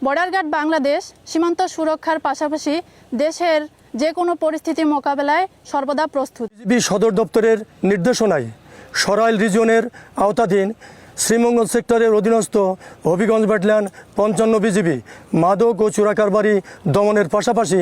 Border guard Bangladesh সীমান্ত সুরক্ষার পাশাপাশি দেশের যে কোনো পরিস্থিতি মোকাবেলায় সর্বদা প্রস্তুত। বিজিবি সদর দপ্তরের নির্দেশনায় সরাইল রিজিয়নের আওতাধীন শ্রীমঙ্গল সেক্টরের অধীনস্থ হবিগঞ্জ ব্যাটালিয়ন ৫৫ বিজিবি মাদক ও চোরাকারবারি দমনের পাশাপাশি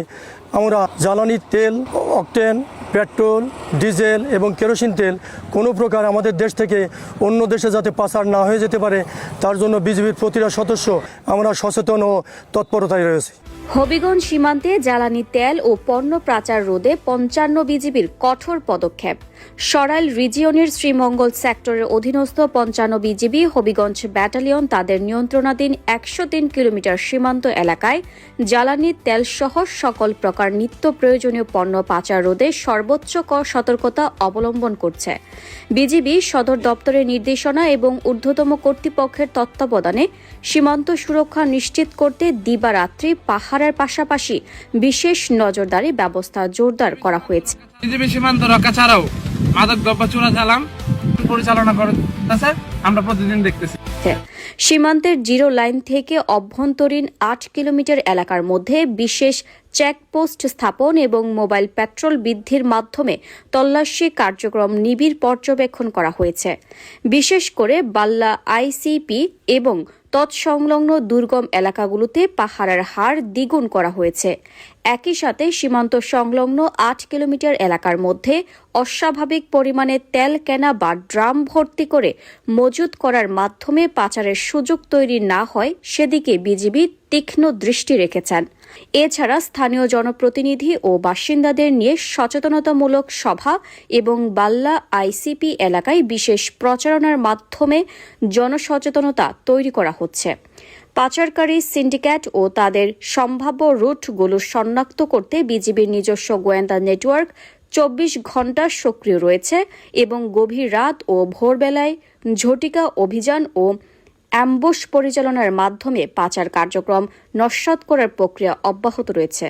আমরা জ্বালানি তেল, অকটেন, পেট্রোল, ডিজেল এবং কেরোসিন তেল কোনো প্রকার আমাদের দেশ থেকে অন্য দেশে যাতে পাচার না হয়ে যেতে পারে তার জন্য বিজিবির প্রতিটা সদস্য আমরা সচেতন ও তৎপরতায় রয়েছে। হবিগঞ্জ সীমান্তে জ্বালানি তেল ও পণ্য পাচার রোধে ৫৫ বিজিবির কঠোর পদক্ষেপ। সরাইল রিজিয়নের শ্রীমঙ্গল সেক্টরের অধীনস্থ ৫৫ বিজিবি হবিগঞ্জ ব্যাটালিয়ন তাদের নিয়ন্ত্রণাধীন ১০৩ কিলোমিটার সীমান্ত এলাকায় জ্বালানি তেল সহ সকল প্রকার নিত্য প্রয়োজনীয় পণ্য পাচার রোধে সর্বোচ্চ সতর্কতা অবলম্বন করছে। বিজিবি সদর দপ্তরের নির্দেশনা এবং ঊর্ধ্বতম কর্তৃপক্ষের তত্ত্বাবধানে সীমান্ত সুরক্ষা নিশ্চিত করতে দিবারাত্রি পাহারার পাশাপাশি বিশেষ নজরদারি ব্যবস্থা জোরদার করা হয়েছে। বিজিবি সীমান্ত রক্ষা ছাড়াও মাদক দ্রব্য চোরাচালান পরিচালনা করতেছে, আমরা প্রতিদিন দেখতেছি। সীমান্তের জিরো লাইন থেকে অভ্যন্তরীণ ৮ কিলোমিটার এলাকার মধ্যে বিশেষ চেকপোস্ট স্থাপন এবং মোবাইল পেট্রোল বৃদ্ধির মাধ্যমে তল্লাশি কার্যক্রম নিবিড় পর্যবেক্ষণ করা হয়েছে। বিশেষ করে বাল্লা আইসিপি এবং তৎসংলগ্ন দুর্গম এলাকাগুলোতে পাহারার হার দ্বিগুণ করা হয়েছে। একই সাথে সীমান্ত সংলগ্ন ৮ কিলোমিটার এলাকার মধ্যে অস্বাভাবিক পরিমাণে তেল কেনা বা ড্রাম ভর্তি করে মজুত করার মাধ্যমে পাচারের সুযোগ তৈরি না হয় সেদিকে বিজিবি তীক্ষ্ণ দৃষ্টি রেখেছেন। এছাড়া স্থানীয় জনপ্রতিনিধি ও বাসিন্দাদের নিয়ে সচেতনতামূলক সভা এবং বাল্লা আইসিপি এলাকায় বিশেষ প্রচারণার মাধ্যমে জনসচেতনতা তৈরি করা হচ্ছে। পাচারকারী সিন্ডিকেট ও তাদের সম্ভাব্য রুটগুলো শনাক্ত করতে বিজিবির নিজস্ব গোয়েন্দা নেটওয়ার্ক ২৪ ঘণ্টা সক্রিয় রয়েছে এবং গভীর রাত ও ভোরবেলায় ঝটিকা অভিযান ও অ্যাম্বুশ পরিচালনার মাধ্যমে পাচার কার্যক্রম নস্যাৎ করার প্রক্রিয়া অব্যাহত রয়েছে।